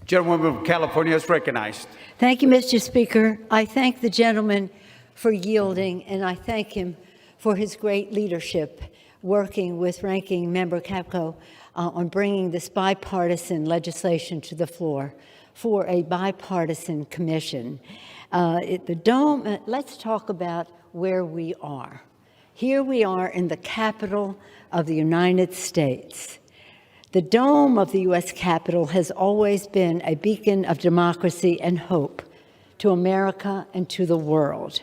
Gentlewoman from California is recognized. Thank you, Mr. Speaker. I thank the gentleman for yielding, and I thank him for his great leadership working with Ranking Member Capco on bringing this bipartisan legislation to the floor for a bipartisan commission. Let's talk about where we are. Here we are in the capital of the United States. The dome of the U.S. Capitol has always been a beacon of democracy and hope to America and to the world.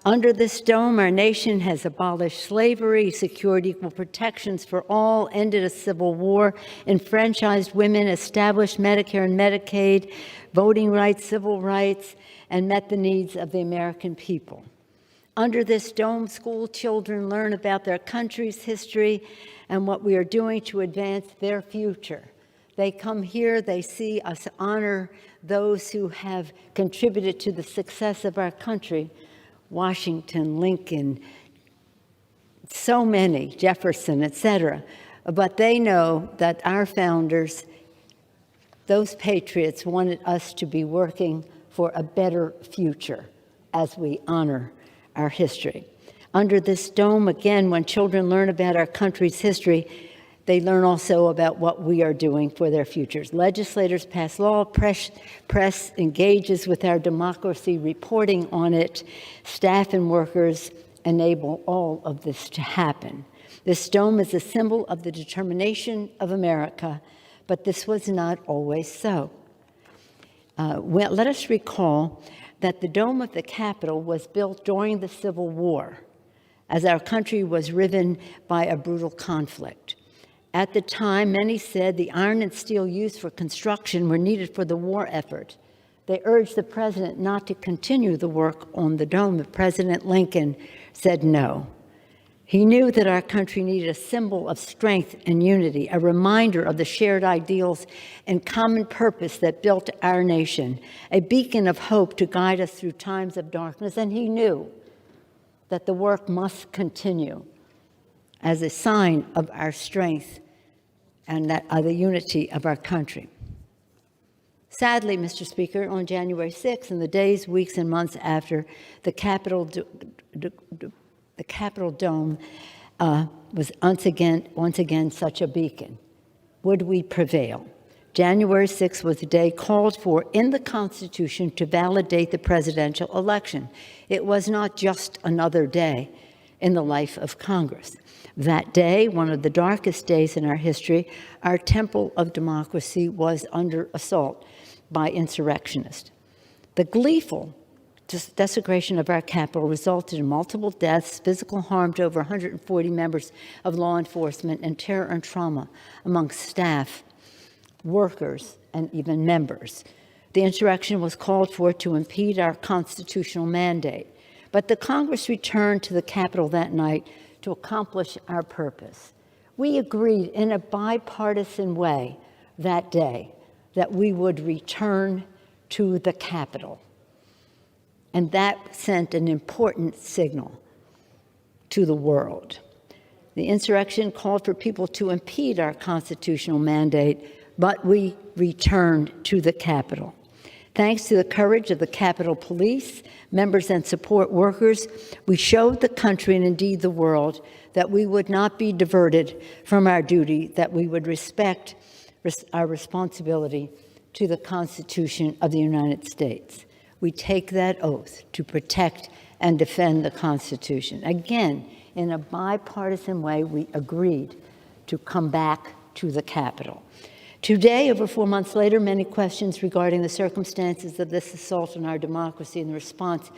Under this dome, our nation has abolished slavery, secured equal protections for all, ended a civil war, enfranchised women, established Medicare and Medicaid, voting rights, civil rights, and met the needs of the American people. Under this dome, school children learn about their country's history and what we are doing to advance their future. They come here, they see us honor those who have contributed to the success of our country. Washington, Lincoln, so many, Jefferson, etc. But they know that our founders, those patriots, wanted us to be working for a better future as we honor our history. Under this dome, again, when children learn about our country's history, they learn also about what we are doing for their futures. Legislators pass law, press engages with our democracy, reporting on it. Staff and workers enable all of this to happen. This dome is a symbol of the determination of America, but this was not always so. Let us recall that the dome of the Capitol was built during the Civil War, as our country was riven by a brutal conflict. At the time, many said the iron and steel used for construction were needed for the war effort. They urged the president not to continue the work on the dome, but President Lincoln said no. He knew that our country needed a symbol of strength and unity, a reminder of the shared ideals and common purpose that built our nation, a beacon of hope to guide us through times of darkness. And he knew that the work must continue as a sign of our strength and that of the unity of our country. Sadly, Mr. Speaker, on January 6th, in the days, weeks, and months after, the Capitol dome was once again such a beacon. Would we prevail? January 6th was the day called for in the Constitution to validate the presidential election. It was not just another day in the life of Congress. That day, one of the darkest days in our history, our temple of democracy was under assault by insurrectionists. The gleeful desecration of our Capitol resulted in multiple deaths, physical harm to over 140 members of law enforcement, and terror and trauma amongst staff, workers, and even members. The insurrection was called for to impede our constitutional mandate. But the Congress returned to the Capitol that night to accomplish our purpose. We agreed in a bipartisan way that day that we would return to the Capitol. And that sent an important signal to the world. The insurrection called for people to impede our constitutional mandate, but we returned to the Capitol. Thanks to the courage of the Capitol Police, members and support workers, we showed the country and indeed the world that we would not be diverted from our duty, that we would respect our responsibility to the Constitution of the United States. We take that oath to protect and defend the Constitution. Again, in a bipartisan way, we agreed to come back to the Capitol. Today, over 4 months later, many questions regarding the circumstances of this assault on our democracy and the response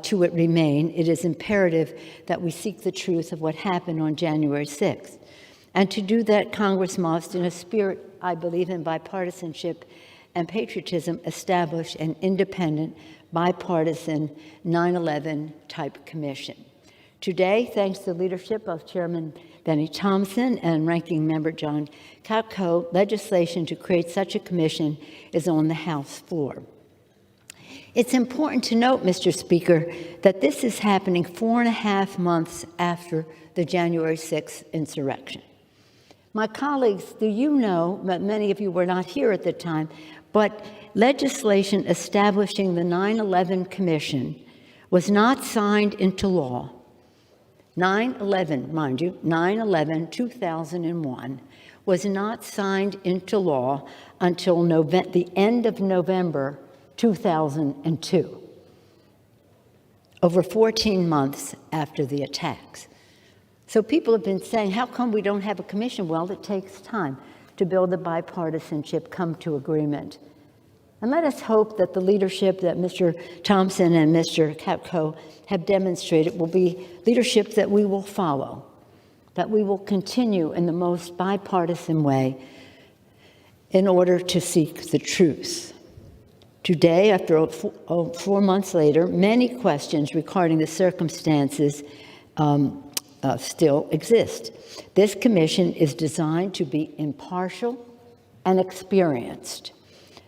to it remain. It is imperative that we seek the truth of what happened on January 6th. And to do that, Congress must, in a spirit, I believe, in bipartisanship and patriotism, establish an independent, bipartisan 9/11 type commission. Today, thanks to the leadership of Chairman Benny Thompson and Ranking Member John Capco, legislation to create such a commission is on the House floor. It's important to note, Mr. Speaker, that this is happening 4.5 months after the January 6th insurrection. My colleagues, do you know, that many of you were not here at the time, but legislation establishing the 9/11 Commission was not signed into law. 9/11, mind you, 9/11, 2001, was not signed into law until the end of November 2002, over 14 months after the attacks. So people have been saying, how come we don't have a commission? Well, it takes time to build the bipartisanship, come to agreement. And let us hope that the leadership that Mr. Thompson and Mr. Katko have demonstrated will be leadership that we will follow, that we will continue in the most bipartisan way in order to seek the truth. Today, after 4 months later, many questions regarding the circumstances still exist. This commission is designed to be impartial and experienced.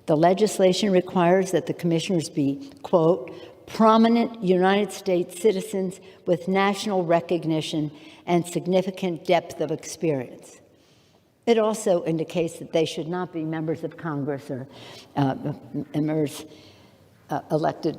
The legislation requires that the commissioners be, quote, prominent United States citizens with national recognition and significant depth of experience. It also indicates that they should not be members of Congress or members elected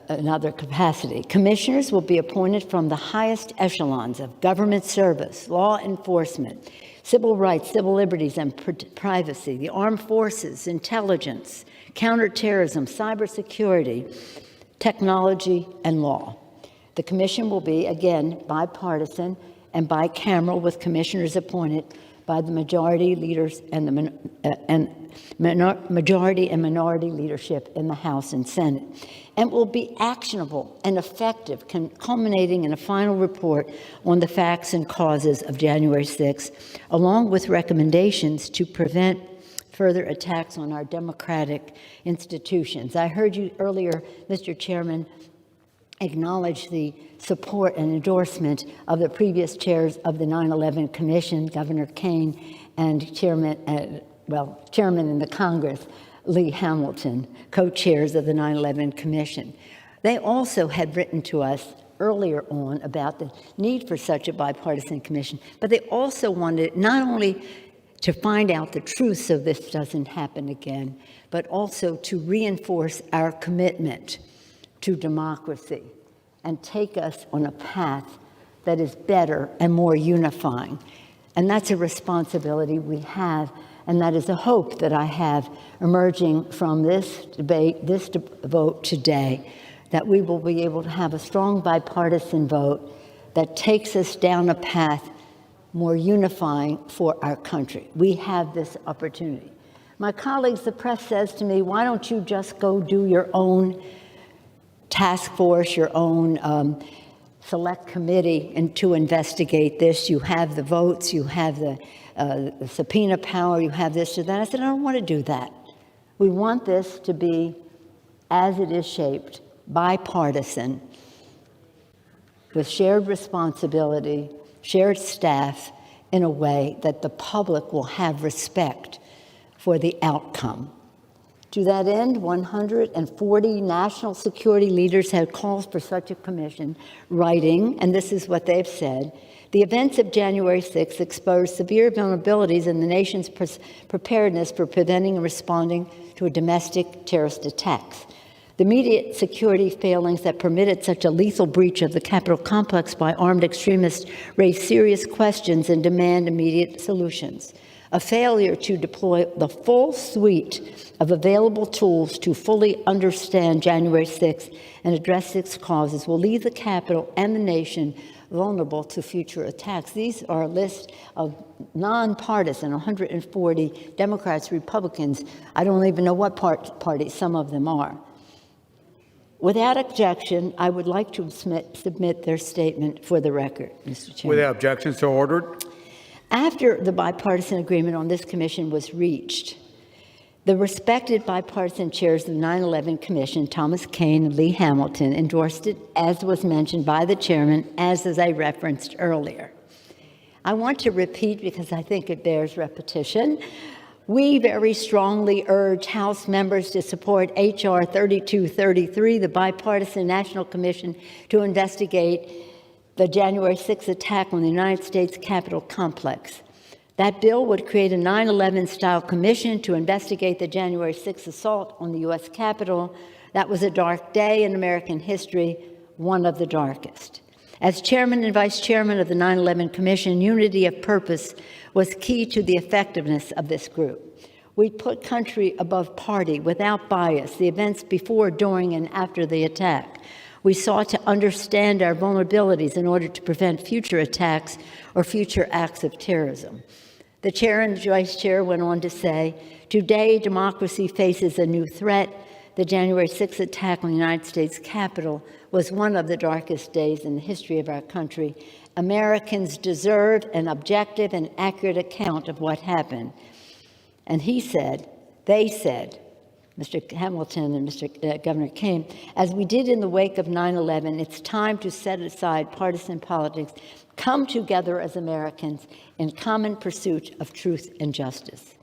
in other capacity. Commissioners will be appointed from the highest echelons of government service, law enforcement, civil rights, civil liberties, and privacy, the armed forces, intelligence, counterterrorism, cybersecurity, technology, and law. The commission will be, again, bipartisan and bicameral, with commissioners appointed by the majority leaders and majority and minority leadership in the House and Senate, and will be actionable and effective, culminating in a final report on the facts and causes of January 6th, along with recommendations to prevent further attacks on our democratic institutions. I heard you earlier, Mr. Chairman, acknowledge the support and endorsement of the previous chairs of the 9/11 Commission, Governor Kane, and Chairman in the Congress, Lee Hamilton, co-chairs of the 9/11 Commission. They also had written to us earlier on about the need for such a bipartisan commission, but they also wanted not only to find out the truth so this doesn't happen again, but also to reinforce our commitment to democracy and take us on a path that is better and more unifying. And that's a responsibility we have, and that is a hope that I have emerging from this debate, this vote today, that we will be able to have a strong bipartisan vote that takes us down a path more unifying for our country. We have this opportunity. My colleagues, the press says to me, why don't you just go do your own task force, your own select committee and to investigate this? You have the votes, you have the subpoena power, you have this or that. I said, I don't want to do that. We want this to be, as it is shaped, bipartisan, with shared responsibility, shared staff, in a way that the public will have respect for the outcome. To that end, 140 national security leaders have called for such a commission, writing, and this is what they've said, the events of January 6th exposed severe vulnerabilities in the nation's preparedness for preventing and responding to a domestic terrorist attacks. The immediate security failings that permitted such a lethal breach of the Capitol complex by armed extremists raise serious questions and demand immediate solutions. A failure to deploy the full suite of available tools to fully understand January 6th and address its causes will leave the Capitol and the nation vulnerable to future attacks. These are a list of nonpartisan, 140 Democrats, Republicans. I don't even know what party some of them are. Without objection, I would like to submit their statement for the record, Mr. Chairman. Without objection, so ordered. After the bipartisan agreement on this commission was reached, the respected bipartisan chairs of the 9/11 Commission, Thomas Kean and Lee Hamilton, endorsed it, as was mentioned by the chairman, as I referenced earlier. I want to repeat, because I think it bears repetition, we very strongly urge House members to support H.R. 3233, the Bipartisan National Commission to investigate the January 6th attack on the United States Capitol complex. That bill would create a 9/11-style commission to investigate the January 6th assault on the U.S. Capitol. That was a dark day in American history, one of the darkest. As chairman and vice chairman of the 9/11 Commission, unity of purpose was key to the effectiveness of this group. We put country above party without bias, the events before, during, and after the attack. We sought to understand our vulnerabilities in order to prevent future attacks or future acts of terrorism. The chair and vice chair went on to say, today democracy faces a new threat. The January 6th attack on the United States Capitol was one of the darkest days in the history of our country. Americans deserve an objective and accurate account of what happened. And they said, Mr. Hamilton and Mr. Governor Kane, as we did in the wake of 9/11, it's time to set aside partisan politics, come together as Americans in common pursuit of truth and justice.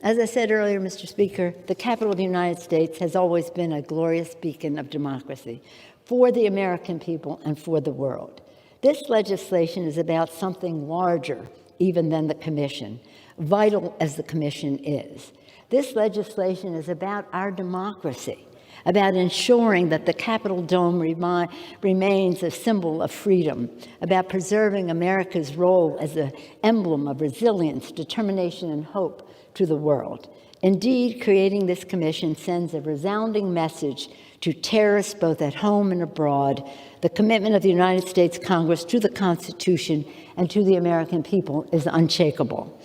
As I said earlier, Mr. Speaker, the Capitol of the United States has always been a glorious beacon of democracy for the American people and for the world. This legislation is about something larger even than the commission, vital as the commission is. This legislation is about our democracy, about ensuring that the Capitol Dome remains a symbol of freedom, about preserving America's role as an emblem of resilience, determination, and hope to the world. Indeed, creating this commission sends a resounding message to terrorists both at home and abroad. The commitment of the United States Congress to the Constitution and to the American people is unshakable.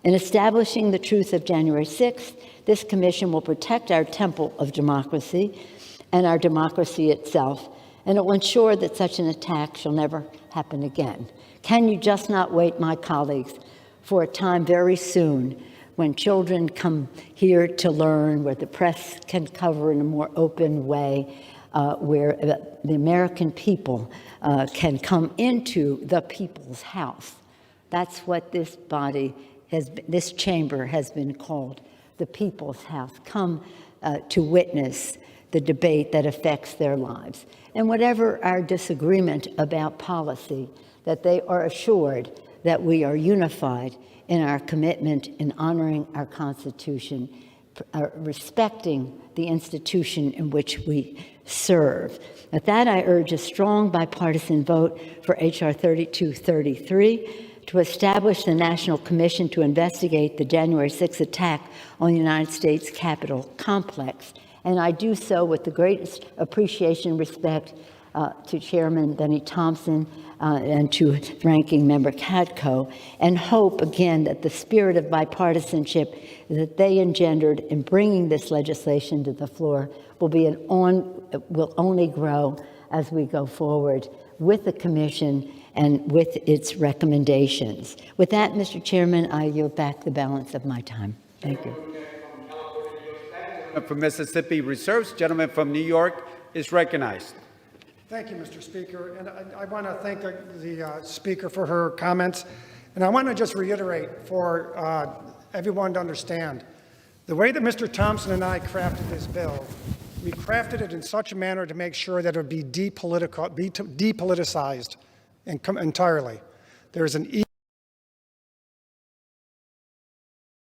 In establishing the truth of January 6th, this commission will protect our temple of democracy and our democracy itself, and it will ensure that such an attack shall never happen again. Can you just not wait, my colleagues, for a time very soon when children come here to learn, where the press can cover in a more open way, where the American people can come into the people's house? That's what this body this chamber has been called, the people's house. Come to witness the debate that affects their lives. And whatever our disagreement about policy, that they are assured that we are unified in our commitment in honoring our Constitution, respecting the institution in which we serve. At that, I urge a strong bipartisan vote for H.R. 3233, to establish the National Commission to investigate the January 6th attack on the United States Capitol complex. And I do so with the greatest appreciation and respect to Chairman Benny Thompson and to Ranking Member Cadco, and hope, again, that the spirit of bipartisanship that they engendered in bringing this legislation to the floor will only grow as we go forward with the Commission and with its recommendations. With that, Mr. Chairman, I yield back the balance of my time. Thank you. From Mississippi reserves. Gentleman from New York is recognized. Thank you, Mr. Speaker. And I want to thank the Speaker for her comments. And I want to just reiterate for everyone to understand, the way that Mr. Thompson and I crafted this bill, we crafted it in such a manner to make sure that it would be depoliticized entirely. There is an